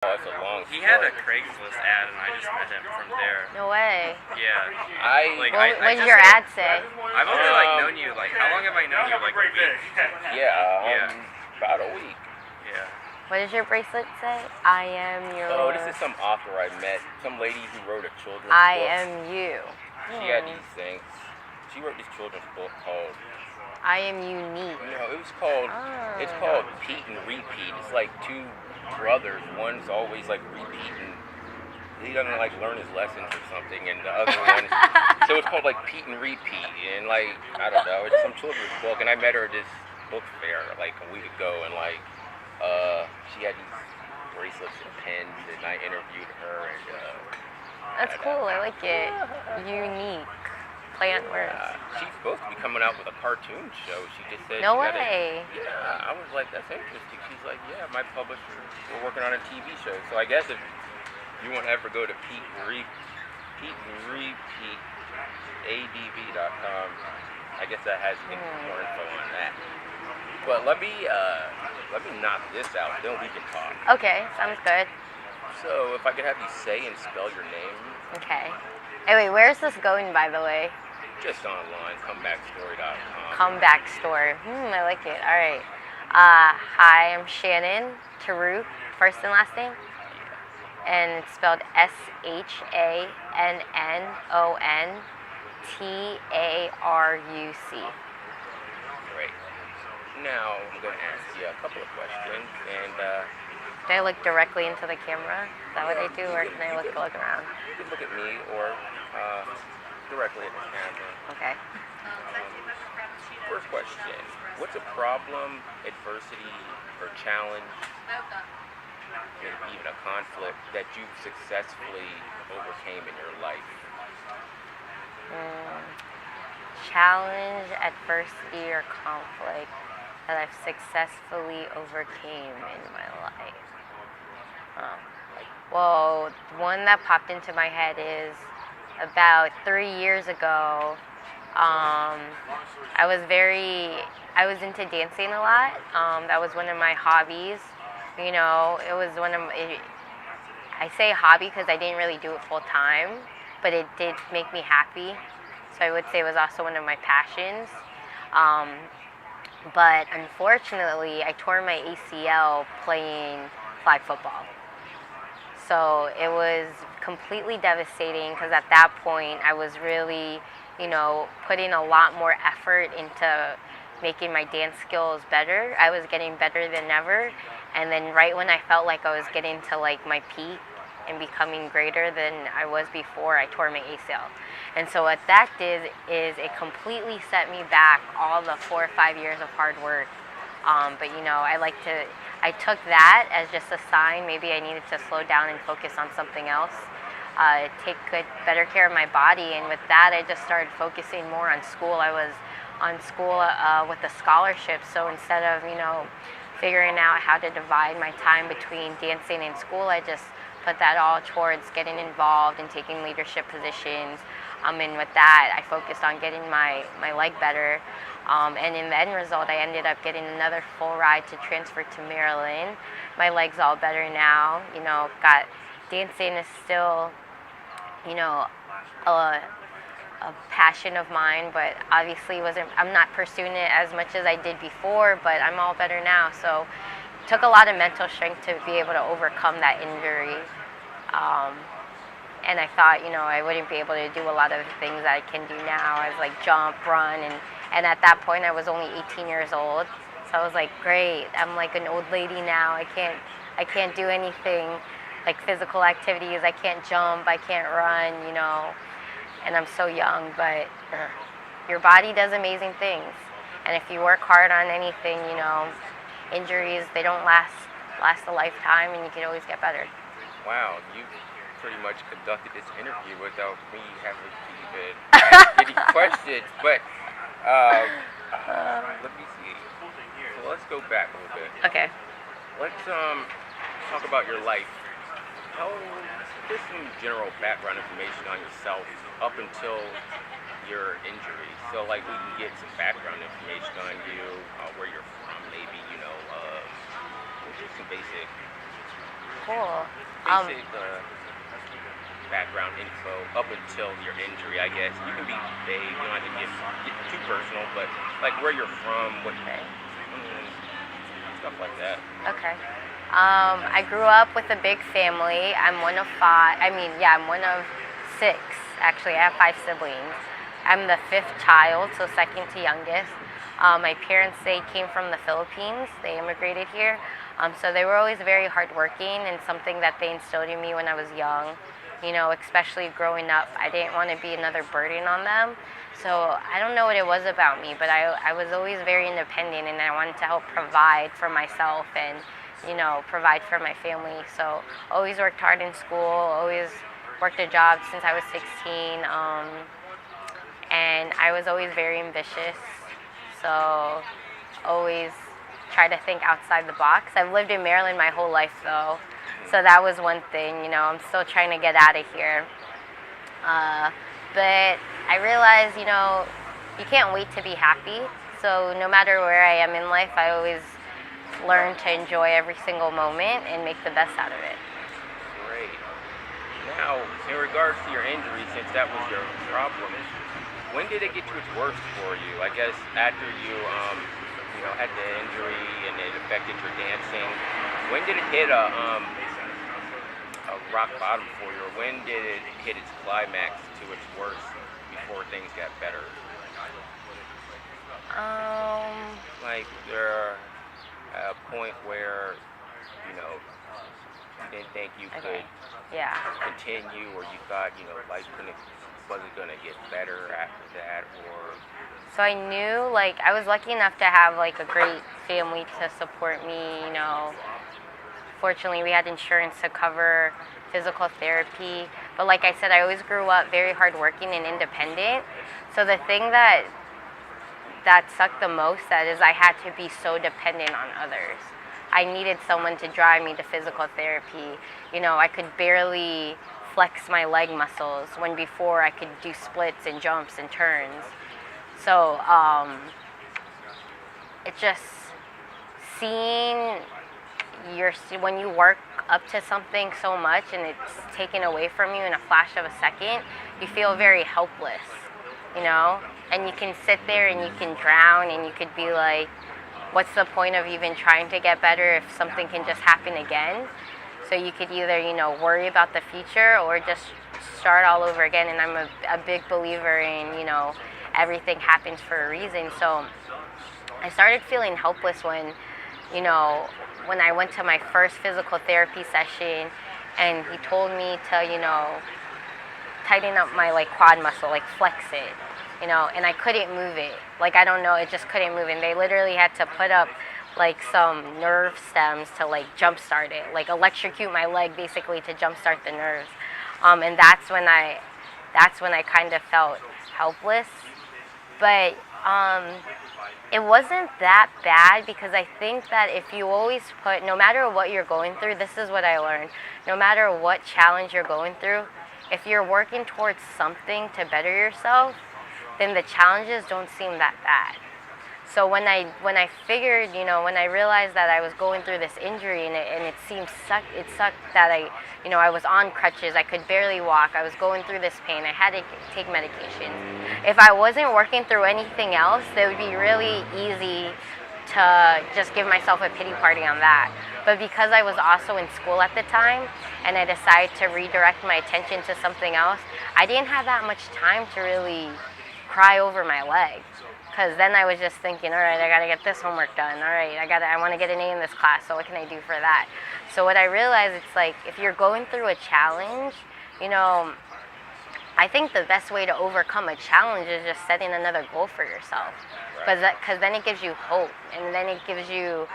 Oh, it's a long He had a story. Craigslist ad, and I just met him from there. No way. Yeah. What did your ad say? I've only known you how long have I known you? Like a week. Yeah, about a week. Yeah. What does your bracelet say? I am your. Oh, this is some author I met. Some lady who wrote a children's I book. am you. She had these things. She wrote this children's book called I am unique. it was called. It's called Pete and Repeat. It's like two brothers. One's always like repeating. He doesn't learn his lessons or something, and the other one. So it's called like Pete and Repeat, and I don't know. It's some children's book, and I met her at this book fair like a week ago, and she had these bracelets and pens, and I interviewed her, and That's cool. I like it. Unique. Play on words. she's supposed to be coming out with a cartoon show. She just said No she had way. I was like, that's interesting. She's like, yeah, my publisher, we're working on a TV show. So I guess if you want to ever go to Pete and Repeat adv.com, I guess that has more info on that. But let me knock this out, then we can talk. Okay, sounds good. So if I could have you say and spell your name. Okay. Hey, wait, where's this going, by the way? Just online, comebackstory.com. Comeback store. I like it. All right. Hi, I'm Shannon Taruc, first and last name. And it's spelled SHANNONTARUC. Great. Now I'm going to ask you a couple of questions, and Do I look directly into the camera? Is that what I do, or can I look around? you can look at me or directly at the camera. Okay. First question: what's a problem, adversity, or challenge, maybe even a conflict that you've successfully overcame in your life? Challenge, adversity, or conflict that I've successfully overcame in my life. Well, one that popped into my head is about 3 years ago. I was into dancing a lot. That was one of my hobbies. It was I say hobby because I didn't really do it full time, but it did make me happy. So I would say it was also one of my passions. But unfortunately, I tore my ACL playing flag football. So it was completely devastating because at that point I was really, putting a lot more effort into making my dance skills better. I was getting better than ever. And then right when I felt like I was getting to my peak and becoming greater than I was before, I tore my ACL. And so what that did is it completely set me back all the 4 or 5 years of hard work. But I took that as just a sign maybe I needed to slow down and focus on something else, take better care of my body. And with that, I just started focusing more on school. I was on school with a scholarship, so instead of figuring out how to divide my time between dancing and school, I just put that all towards getting involved and taking leadership positions. And with that, I focused on getting my leg better. And in the end result, I ended up getting another full ride to transfer to Maryland. My leg's all better now. Got dancing is still, a passion of mine, but obviously I'm not pursuing it as much as I did before, but I'm all better now. So it took a lot of mental strength to be able to overcome that injury. And I thought, I wouldn't be able to do a lot of the things that I can do now, as jump, run, and at that point I was only 18 years old. So I was like, great, I'm like an old lady now. I can't do anything like physical activities. I can't jump, I can't run, and I'm so young, but your body does amazing things. And if you work hard on anything, injuries, they don't last a lifetime, and you can always get better. Wow, you pretty much conducted this interview without me having to even ask any questions. But let me see. So let's go back a little bit. Okay. Let's talk about your life. Just some general background information on yourself up until your injury. So we can get some background information on you, where you're from, maybe, just some basic cool. Basic background info up until your injury, I guess. You can be vague. You don't have to get too personal, but like where you're from, what stuff like that. Okay. I grew up with a big family. I'm one of five. I'm one of six. Actually, I have 5 siblings. I'm the 5th child, so second to youngest. My parents, they came from the Philippines. They immigrated here. So they were always very hardworking, and something that they instilled in me when I was young. You know, especially growing up, I didn't want to be another burden on them. So I don't know what it was about me, but I was always very independent, and I wanted to help provide for myself and, you know, provide for my family. So always worked hard in school, always worked a job since I was 16, and I was always very ambitious. So always try to think outside the box. I've lived in Maryland my whole life, though. So that was one thing, you know, I'm still trying to get out of here. But I realized, you know, you can't wait to be happy. So no matter where I am in life, I always learn to enjoy every single moment and make the best out of it. Great. Now, in regards to your injury, since that was your problem, when did it get to its worst for you? I guess after you had the injury and it affected your dancing. When did it hit a rock bottom for you, or when did it hit its climax to its worst before things got better? Like there a point where you didn't think you could continue, or you thought life wasn't gonna get better after that, or so I knew, like, I was lucky enough to have like a great family to support me, you know. Fortunately, we had insurance to cover physical therapy. But like I said, I always grew up very hardworking and independent. So the thing that sucked the most is I had to be so dependent on others. I needed someone to drive me to physical therapy. You know, I could barely flex my leg muscles when before I could do splits and jumps and turns. So it just seeing when you work up to something so much and it's taken away from you in a flash of a second, you feel very helpless, you know? And you can sit there and you can drown and you could be like, what's the point of even trying to get better if something can just happen again? So you could either, worry about the future or just start all over again. And I'm a big believer in, everything happens for a reason. So I started feeling helpless when I went to my first physical therapy session and he told me to, tighten up my quad muscle, flex it, and I couldn't move it. I don't know, it just couldn't move. And they literally had to put up some nerve stems to jumpstart it, electrocute my leg basically to jumpstart the nerves. And that's when I kind of felt helpless. But it wasn't that bad, because I think that if you always no matter what you're going through, this is what I learned, no matter what challenge you're going through, if you're working towards something to better yourself, then the challenges don't seem that bad. So when I figured, when I realized that I was going through this injury and it sucked that I was on crutches, I could barely walk, I was going through this pain, I had to take medications. If I wasn't working through anything else, it would be really easy to just give myself a pity party on that. But because I was also in school at the time and I decided to redirect my attention to something else, I didn't have that much time to really cry over my leg. Because then I was just thinking, all right, I got to get this homework done. All right, I want to get an A in this class, so what can I do for that? So what I realized, it's if you're going through a challenge, I think the best way to overcome a challenge is just setting another goal for yourself. Because then it gives you hope, and then it gives you,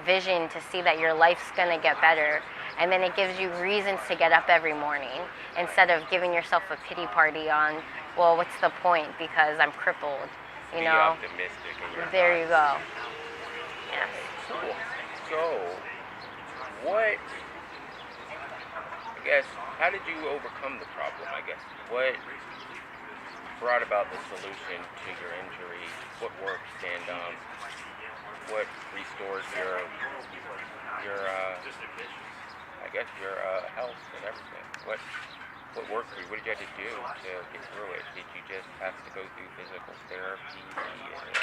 vision to see that your life's going to get better. And then it gives you reasons to get up every morning instead of giving yourself a pity party on, well, what's the point because I'm crippled. Be optimistic in your There life. you go. Yes. So, what, how did you overcome the problem, What brought about the solution to your injury? What worked, and what restores your guess, your health and everything. What worked for you? What did you have to do to get through it? Did you just have to go through physical therapy and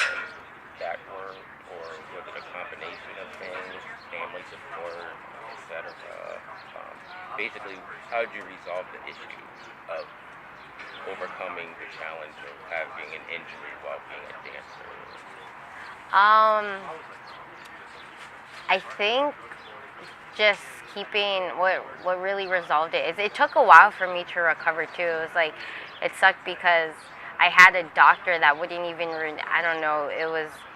that work, or was it a combination of things, family support, etc.? Basically, how did you resolve the issue of overcoming the challenge of having an injury while being a dancer? I think just keeping what really resolved it is it took a while for me to recover too. It was like it sucked because I had a doctor that wouldn't even I don't know,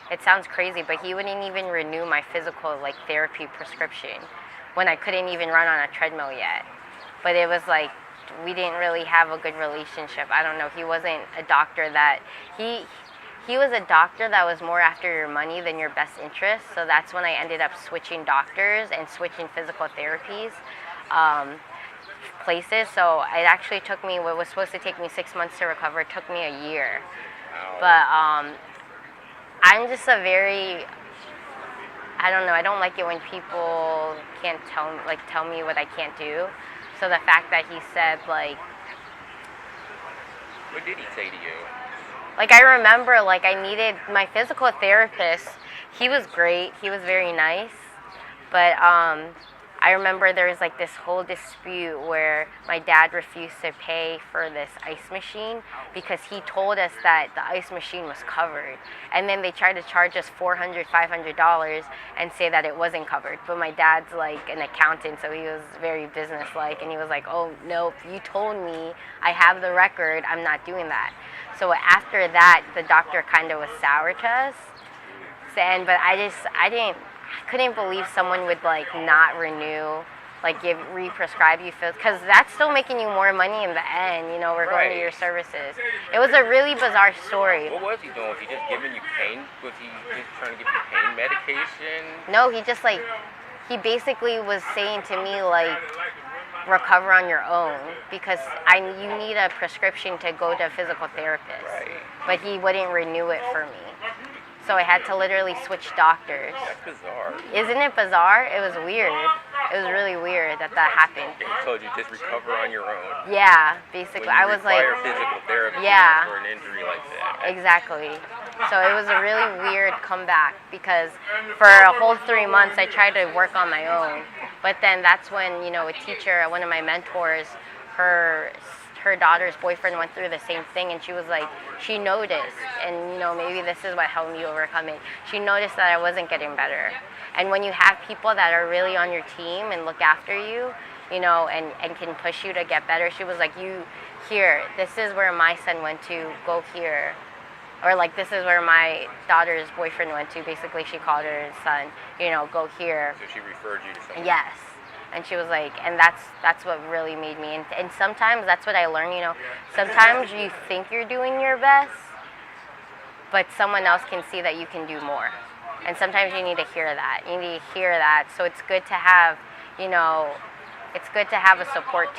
it sounds crazy, but he wouldn't even renew my physical like therapy prescription when I couldn't even run on a treadmill yet. But it was like we didn't really have a good relationship. I don't know. He wasn't a doctor that he was a doctor that was more after your money than your best interest. So that's when I ended up switching doctors and switching physical therapies places. So it actually took me what was supposed to take me 6 months to recover. It took me a year. But I'm just a very I don't know. I don't like it when people can't tell me what I can't do. So the fact that he said like, what did he say to you? Like I remember like I needed my physical therapist. He was great. He was very nice. But I remember there was like this whole dispute where my dad refused to pay for this ice machine because he told us that the ice machine was covered. And then they tried to charge us $400, $500 and say that it wasn't covered. But my dad's like an accountant, so he was very businesslike. And he was like, oh, nope, you told me, I have the record, I'm not doing that. So after that, the doctor kind of was sour to us. But I couldn't believe someone would like not renew, like re-prescribe you, because that's still making you more money in the end. You know, we're going to your services. It was a really bizarre story. What was he doing? Was he just giving you pain? Was he just trying to give you pain medication? No, he basically was saying to me like, recover on your own because you need a prescription to go to a physical therapist. Right. But he wouldn't renew it for me. So I had to literally switch doctors. That's bizarre. Isn't it bizarre? It was weird. It was really weird that happened. He told you just recover on your own. Yeah, basically. I was like, physical therapy yeah, for an injury like that. Exactly. So it was a really weird comeback because for a whole 3 months I tried to work on my own. But then that's when, you know, a teacher, one of my mentors, her daughter's boyfriend went through the same thing, and she was like, she noticed, and you know, maybe this is what helped me overcome it. She noticed that I wasn't getting better. And when you have people that are really on your team and look after you, you know, and can push you to get better, she was like, this is where my son went to, go here. Or like, this is where my daughter's boyfriend went to. Basically, she called her son, you know, go here. So she referred you to someone? Yes. And she was like, and that's what really made me. And sometimes that's what I learned, you know. Sometimes you think you're doing your best, but someone else can see that you can do more. And sometimes you need to hear that. You need to hear that. So it's good to have, you know, it's good to have a support team.